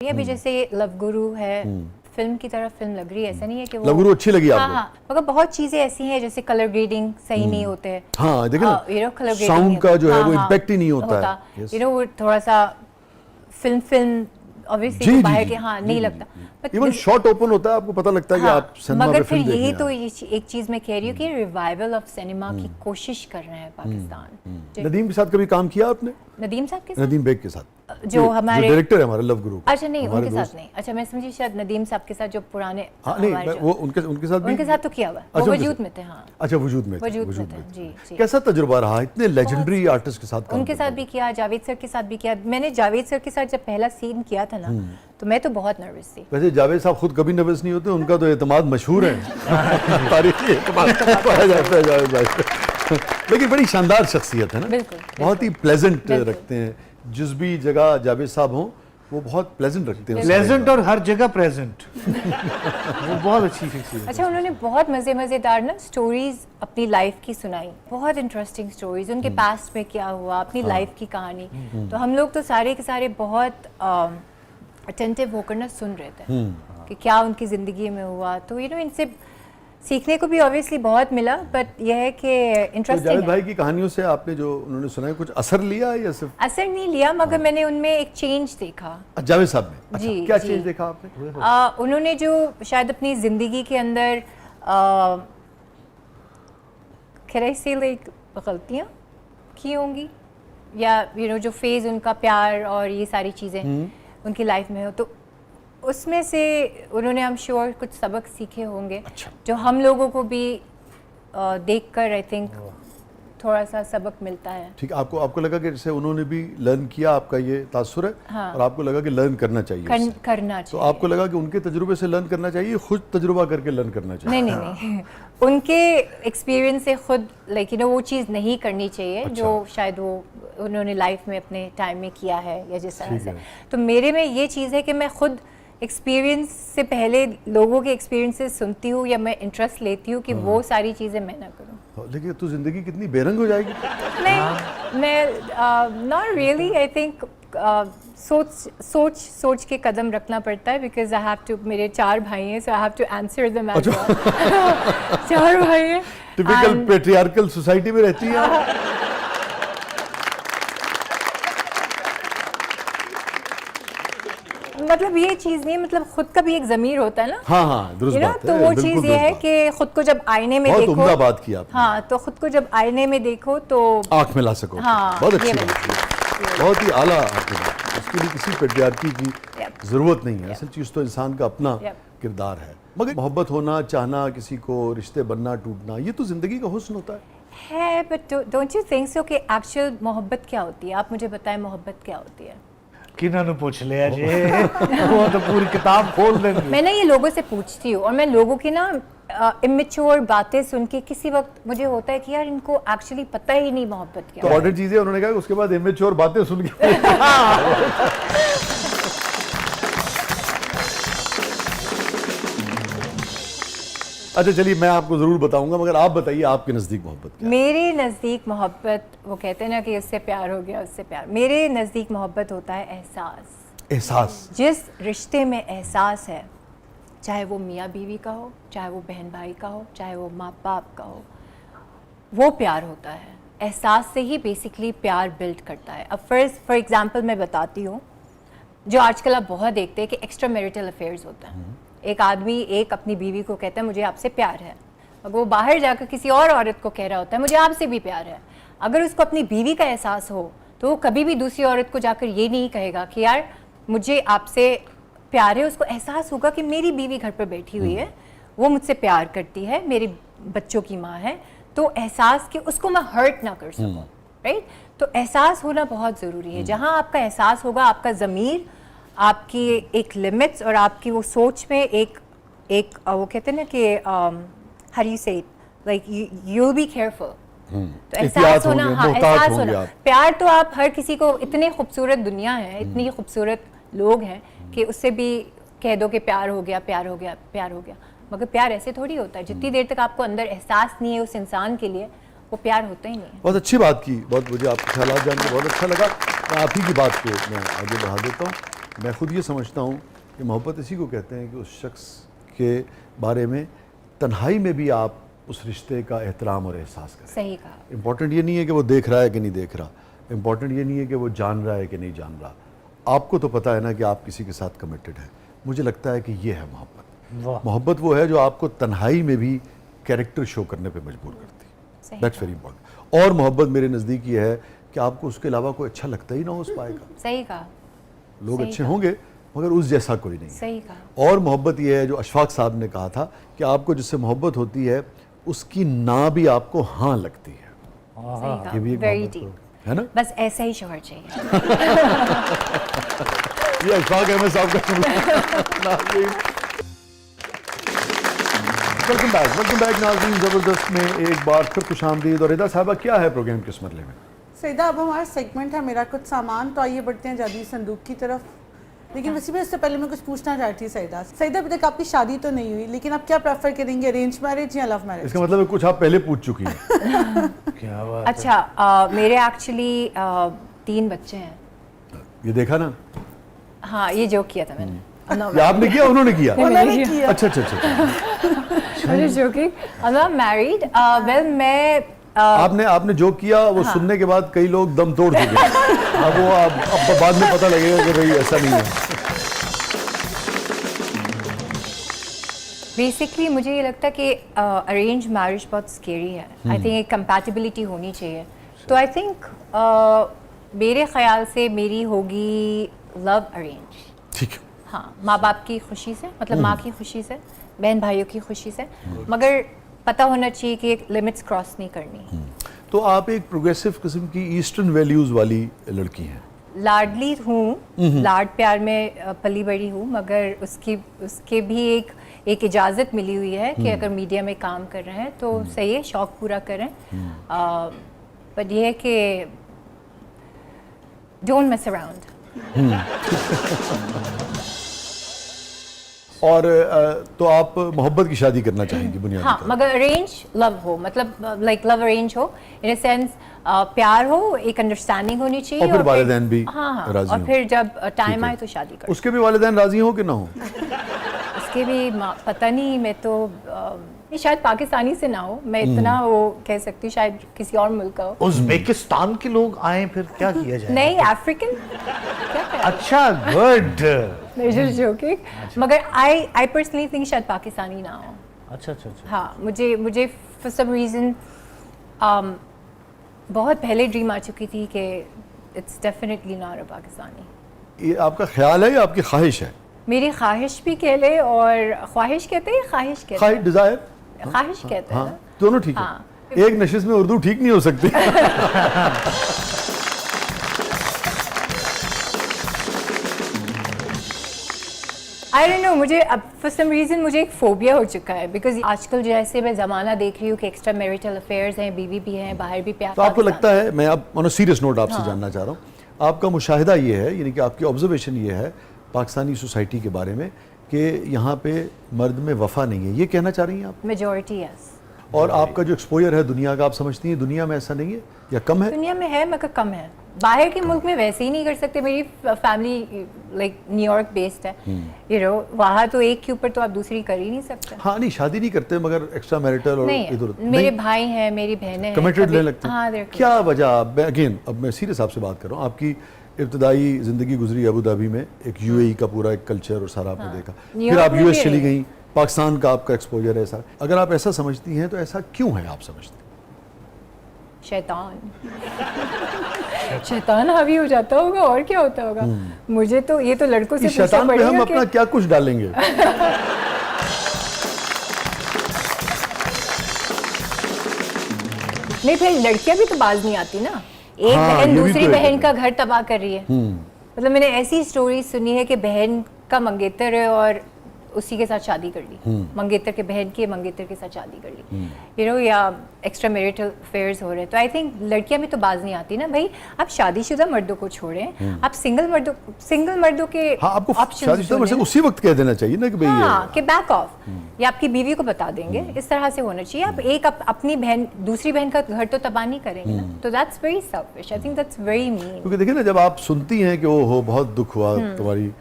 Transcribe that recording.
अभी जैसे लव गुरु है, फिल्म की तरह फिल्म लग रही है, ऐसा नहीं है कि वो लव गुरु अच्छी लगी आपको? हाँ, मगर बहुत चीजें ऐसी हैं जैसे कलर ग्रेडिंग सही नहीं होते हैं। हाँ देखिए ना, कलर साउंड का जो है वो इम्पैक्ट ही नहीं होता है। वो थोड़ा सा फिल्म ऑब्वियसली बाहर के नहीं लगता। इवन शॉट ओपन होता है, आपको पता लगता है कि आप सिनेमा में मगर फिल्म फिर देख यही रहे तो हैं। एक चीज मैं कह रही हूँ कि रिवाइवल ऑफ सिनेमा की कोशिश कर रहे हैं पाकिस्तान। नदीम के साथ कभी काम किया आपने? नदीम साहब के साथ, नदीम बेग के साथ जो हमारे डायरेक्टर है हमारे लव गुरु। अच्छा नहीं, उनके साथ नहीं। अच्छा मैं समझी शायद नदीम साहब के साथ जो पुराने नहीं, वो उनके साथ भी, उनके साथ तो किया हुआ, वो वजूद में थे। हाँ अच्छा, वजूद में थे। जी। कैसा तजुर्बा रहा इतने लेजेंडरी आर्टिस्ट के साथ काम उनके साथ भी किया, जावेद सर के साथ भी किया। मैंने जावेद सर के साथ जब पहला सीन किया था ना, तो मैं तो बहुत नर्वस थी। वैसे जावेद साहब खुद कभी नर्वस नहीं होते, उनका तो एतमाद मशहूर है। तारीखी एतमाद पाया जाता है जावेद भाई। लेकिन बड़ी शानदार शख्सियत है ना, बहुत ही प्लेजेंट रखते हैं। जिस भी जगह जावेद साहब हों वो बहुत प्लेजेंट रखते हैं, प्लेजेंट और हर जगह प्रेजेंट। वो बहुत अच्छी शख्सियत। अच्छा, उन्होंने बहुत मज़ेदार ना स्टोरीज अपनी लाइफ की सुनाई, बहुत इंटरेस्टिंग स्टोरीज, उनके पास्ट में क्या हुआ, अपनी लाइफ की कहानी। तो हम लोग तो सारे के सारे बहुत अटेंटिव होकर ना सुन रहे थे कि क्या उनकी ज़िंदगी में हुआ। तो इनसे सीखने को भी ऑब्वियसली बहुत मिला, बट यह है कि इंटरेस्टिंग जावेद भाई की कहानियों से आपने जो उन्होंने सुनाया, कुछ असर लिया या सिर्फ असर नहीं लिया, मगर मैंने उनमें एक चेंज देखा। जावेद साहब में? अच्छा, जी, क्या जी। चेंज देखा आपने? उन्होंने जो शायद अपनी जिंदगी के अंदर से लाइक गलतियाँ की होंगी, या जो फेज उनका प्यार और ये सारी चीज़ें उनकी लाइफ में हो, तो उसमें से उन्होंने हम श्योर कुछ सबक सीखे होंगे। अच्छा। जो हम लोगों को भी देखकर आई थिंक थोड़ा सा सबक मिलता है। ठीक, आपको लगा कि जैसे उन्होंने भी लर्न किया, आपका ये तासुर है। हाँ। और आपको लगा कि लर्न करना चाहिए उससे। करना तो चाहिए। आपको लगा कि उनके तजुर्बे से लर्न करना चाहिए, खुद तजुर्बा करके लर्न करना चाहिए? नहीं उनके एक्सपीरियंस से खुद वो चीज़ नहीं करनी चाहिए। अच्छा। जो शायद वो उन्होंने लाइफ में अपने टाइम में किया है या जिस तरह से। तो मेरे में ये चीज़ है कि मैं खुद एक्सपीरियंस से पहले लोगों के एक्सपीरियंसेस सुनती हूँ, या मैं इंटरेस्ट लेती हूँ कि वो सारी चीज़ें मैं ना करूँ। लेकिन तो जिंदगी कितनी बेरंग हो जाएगी। नहीं, मैं नॉट रियली, आई थिंक सोच के कदम रखना पड़ता है, बिकॉज आई हैव टू, मेरे 4 भाई हैं, so I have to answer them as well. 4 भाई हैं। टिपिकल पेट्रियार्कल सोसाइटी में रहती है। मतलब ये चीज़ नहीं, मतलब खुद का भी एक ज़मीर होता है ना। हाँ, दुरुस्त बात है। तो वो चीज़ ये है कि खुद को जब आईने में देखो, उम्दा बात की आपने। हाँ, तो खुद को जब आईने में देखो तो आंख में ला सको। हाँ, बहुत अच्छी ये बात है, बहुत ही आला आपने बात। इसके लिए किसी पेट्रियार्की की जरूरत नहीं है। असल चीज़ तो इंसान का अपना किरदार है। मगर मोहब्बत होना, चाहना, किसी को रिश्ते बनना, टूटना, ये तो जिंदगी का हुस्न होता है। But don't you think so कि एक्चुअल मोहब्बत क्या होती है? आप मुझे बताएं, मोहब्बत क्या होती है? किन्होंने पूछ लिया जी? वो तो पूरी किताब खोल देंगे। मैं ना ये लोगों से पूछती हूँ, और मैं लोगों की ना इमेच्योर बातें सुन के किसी वक्त मुझे होता है कि यार इनको एक्चुअली पता ही नहीं मोहब्बत क्या तो ऑर्डर चीजें उन्होंने कहा, उसके बाद इमेच्योर बातें सुन के। अच्छा चलिए, मैं आपको जरूर बताऊंगा, मगर आप बताइए आपके नजदीक मोहब्बत क्या है? मेरे नज़दीक मोहब्बत, वो कहते हैं ना कि उससे प्यार हो गया उससे प्यार। मेरे नज़दीक मोहब्बत होता है एहसास। एहसास। जिस रिश्ते में एहसास है, चाहे वो मियाँ बीवी का हो, चाहे वो बहन भाई का हो, चाहे वो माँ बाप का हो, वो प्यार होता है। एहसास से ही बेसिकली प्यार बिल्ड करता है। अब फॉर एग्जांपल मैं बताती हूँ, जो आजकल आप बहुत देखते हैं कि एक्स्ट्रा मैरिटल अफेयर्स होता है। एक आदमी एक अपनी बीवी को कहता है मुझे आपसे प्यार है, अगर वो बाहर जाकर किसी और औरत को कह रहा होता है मुझे आपसे भी प्यार है, अगर उसको अपनी बीवी का एहसास हो तो वो कभी भी दूसरी औरत को जाकर ये नहीं कहेगा कि यार मुझे आपसे प्यार है। उसको एहसास होगा कि मेरी बीवी घर पर बैठी हुई है, वो मुझसे प्यार करती है, मेरे बच्चों की माँ है, तो एहसास कि उसको मैं हर्ट ना कर सकूँ। राइट? तो एहसास होना बहुत ज़रूरी है। जहाँ आपका एहसास होगा, आपका ज़मीर, आपकी एक लिमिट्स और आपकी वो सोच में एक वो कहते हैं ना कि हाउ यू से like you will be careful. तो एहसास होना, हाँ, एहसास होना। प्यार तो आप हर किसी को, इतने खूबसूरत दुनिया है, इतनी खूबसूरत लोग हैं कि उससे भी कह दो कि प्यार हो गया, प्यार हो गया, प्यार हो गया, मगर प्यार ऐसे थोड़ी होता है। जितनी देर तक आपको अंदर एहसास नहीं है उस इंसान के लिए, वो प्यार होता ही नहीं। बहुत अच्छी बात की, बहुत मुझे आपके ख्याल जान के बहुत अच्छा लगा। मैं आप ही की बात को मैं आगे बढ़ा देता हूँ। मैं खुद ये समझता हूँ कि मोहब्बत इसी को कहते हैं कि उस शख्स के बारे में तन्हाई में भी आप उस रिश्ते का एहतराम और एहसास करें। सही कहा। इम्पॉर्टेंट ये नहीं है कि वो देख रहा है कि नहीं देख रहा, इम्पॉर्टेंट ये नहीं है कि वो जान रहा है कि नहीं जान रहा, आपको तो पता है ना कि आप किसी के साथ कमिटेड हैं। मुझे लगता है कि ये है मोहब्बत। मोहब्बत वो है जो आपको तन्हाई में भी कैरेक्टर शो करने पे मजबूर करती है। That's very important. और मोहब्बत मेरे नज़दीक ये है कि आपको उसके अलावा कोई अच्छा लगता ही ना हो उस पाएगा। सही कहा। लोग अच्छे होंगे मगर उस जैसा कोई नहीं। सही कहा। और मोहब्बत ये है जो अशफाक साहब ने कहा था कि आपको जिससे मोहब्बत होती है उसकी ना भी आपको हाँ लगती है। सही कहा। ये भी एक वेरी मोहब्बत डीप। है ना। बस ऐसा ही शोहर चाहिए। ये अशफाक अहमद साहब का वेलकम बैक नाज़रीन। ज़बरदस्त में एक बार फिर खुशामदीद। और रिदा साहबा क्या है प्रोग्राम के इस मरले में? सईदा, अब हमारा सेगमेंट है मेरा कुछ सामान, तो आइए बढ़ते हैं जादुई संदूक की तरफ। लेकिन वैसे भी इससे पहले मैं कुछ पूछना चाहती थी सईदा। सईदा, अभी तक आपकी शादी तो नहीं हुई, लेकिन आप क्या प्रेफर करेंगे, अरेंज मैरिज या लव मैरिज? इसका मतलब है कुछ आप पहले पूछ चुकी हैं। क्या बात अच्छा, मेरे एक्चुअली 3 बच्चे हैं। ये देखा ना, हाँ, ये जोक किया था मैंने। ये आपने किया उन्होंने किया? उन्होंने किया। अच्छा अच्छा अच्छा। I'm just joking. I'm not married. Well, मैं आपने जो किया वो सुनने के बाद कई लोग दम तोड़ चुके हैं। अब वो अब बाद में पता लगेगा कि भाई ऐसा नहीं है। बेसिकली मुझे ये लगता है कि अरेंज मैरिज बहुत स्केरी है। आई थिंक एक कंपैटिबिलिटी होनी चाहिए। तो आई थिंक मेरे ख्याल से मेरी होगी लव अरेंज। ठीक है। हाँ, माँ बाप की खुशी से, मतलब माँ की खुशी से, बहन भाइयों की खुशी से, मगर पता होना चाहिए कि एक लिमिट्स क्रॉस नहीं करनी। तो आप एक प्रोग्रेसिव किस्म की ईस्टर्न वैल्यूज वाली लड़की हैं। लाडली हूँ, लाड प्यार में पली बड़ी हूँ, मगर उसके भी एक इजाज़त मिली हुई है कि अगर मीडिया में काम कर रहे हैं तो सही है, शौक पूरा करें। पर यह है कि डोंट मिस अराउंड। और तो आप मोहब्बत की शादी करना चाहेंगी बुनियादी हाँ, तौर मगर अरेंज लव हो, मतलब लाइक लव अरेंज हो इन अ सेंस, प्यार हो, एक अंडरस्टैंडिंग होनी चाहिए। और फिर वालिदैन भी हाँ, राजी और हों। फिर जब टाइम है। आए तो शादी करो। उसके भी वालिदैन राजी हो कि ना हो? उसके भी पता नहीं, मैं तो ये शायद पाकिस्तानी से ना हो, मैं इतना वो कह सकती हूँ, शायद किसी और मुल्क का हो। उज़्बेकिस्तान के लोग आए फिर क्या किया जाए? नहीं, अफ्रीकन क्या करें? अच्छा, गुड। Just joking. मगर आई पर्सनली थिंक शायद पाकिस्तानी ना हो। अच्छा अच्छा अच्छा। हाँ, मुझे फॉर सम रीज़न बहुत पहले ड्रीम आ चुकी थी कि it's definitely not a Pakistani. ये आपका ख्याल है या आपकी ख्वाहिश है? मेरी ख्वाहिश भी कह ले, और ख्वाहिश कहते हैं, ख्वाहिश कहते ख्वाहिश, हैं, डिजायर, ख्वाहिश कहते हैं हाँ ना? दोनों ठीक हाँ। है। एक नशिश में उर्दू ठीक नहीं हो सकती। आई डोंट नो, मुझे अब फॉर सम रीज़न मुझे एक फोबिया हो चुका है, बिकॉज आजकल जैसे मैं ज़माना देख रही हूँ कि एक्स्ट्रा मैरिटल अफेयर्स हैं, बीवी भी हैं, बाहर भी प्यार। तो आपको लगता है, मैं अब ऑन अ सीरियस नोट आपसे जानना चाह रहा हूँ, आपका मुशाहिदा ये है, यानी कि आपकी ऑब्जर्वेशन ये है पाकिस्तानी सोसाइटी के बारे में कि यहाँ पे मर्द में वफा नहीं है, ये कहना चाह रही हैं आप? Majority yes. और आपका जो एक्सपोजर है दुनिया का, आप समझती हैं दुनिया में ऐसा नहीं है या कम है? दुनिया में है मगर कम है। बाहर के मुल्क में वैसे ही नहीं कर सकते। मेरी फैमिली लाइक न्यूयॉर्क बेस्ड है, यू नो, वहाँ तो एक के ऊपर तो आप दूसरी कर ही नहीं सकते। हाँ, नहीं शादी नहीं करते मगर एक्स्ट्रा मैरिटल और नहीं, इधर मेरे भाई हैं, मेरी बहनें हैं, कमिटेड कभी- लेने लगते हैं। हाँ, they're क्या वजह? अगेन अब मैं सीरियस आपसे बात कर रहा हूँ, आपकी इब्तदाई ज़िंदगी गुजरी अबू धाबी में, एक यूएई का पूरा एक कल्चर और सारा आपने देखा, फिर न्यूयॉर्क आप में यूएस भी चली रही। गई, पाकिस्तान का आपका एक्सपोजर है ऐसा। अगर आप ऐसा समझती हैं तो ऐसा क्यों है आप समझती हैं? शैतान शैतान हावी हो जाता होगा, और क्या होता होगा। मुझे तो ये तो लड़कों से इस पूछना शैतान पे हम पड़ेगा अपना कि क्या कुछ डालेंगे? नहीं, फिर लड़कियां भी तो बाज नहीं आती ना। एक हाँ, बहन ये भी दूसरी तो है। बहन का घर तबाह कर रही है। मतलब मैंने ऐसी स्टोरी सुनी है कि बहन का मंगेतर है और उसी के साथ शादी कर ली, मंगेतर के बहन की मंगेतर के साथ शादी कर ली, यू नो, या एक्स्ट्रा मैरिटल अफेयर्स हो रहे हैं। तो आई थिंक लड़कियां भी तो बाज नहीं आती ना भाई। आप शादीशुदा मर्दों को छोड़ें, आप सिंगल मर्दों के हाँ, आपको options शादीशुदा मर्द से ढूंढें। उसी वक्त कह देना चाहिए ना कि भाई हाँ, कि बैक ऑफ, या आपकी बीवी को बता देंगे, इस तरह से होना चाहिए। आप एक अपनी बहन दूसरी बहन का घर तो तबाह नहीं करेंगे ना। तो that's very selfish, I think that's very mean. क्योंकि देखिए ना, जब आप सुनती हैं कि ओ हो बहुत दुख हुआ तुम्हारी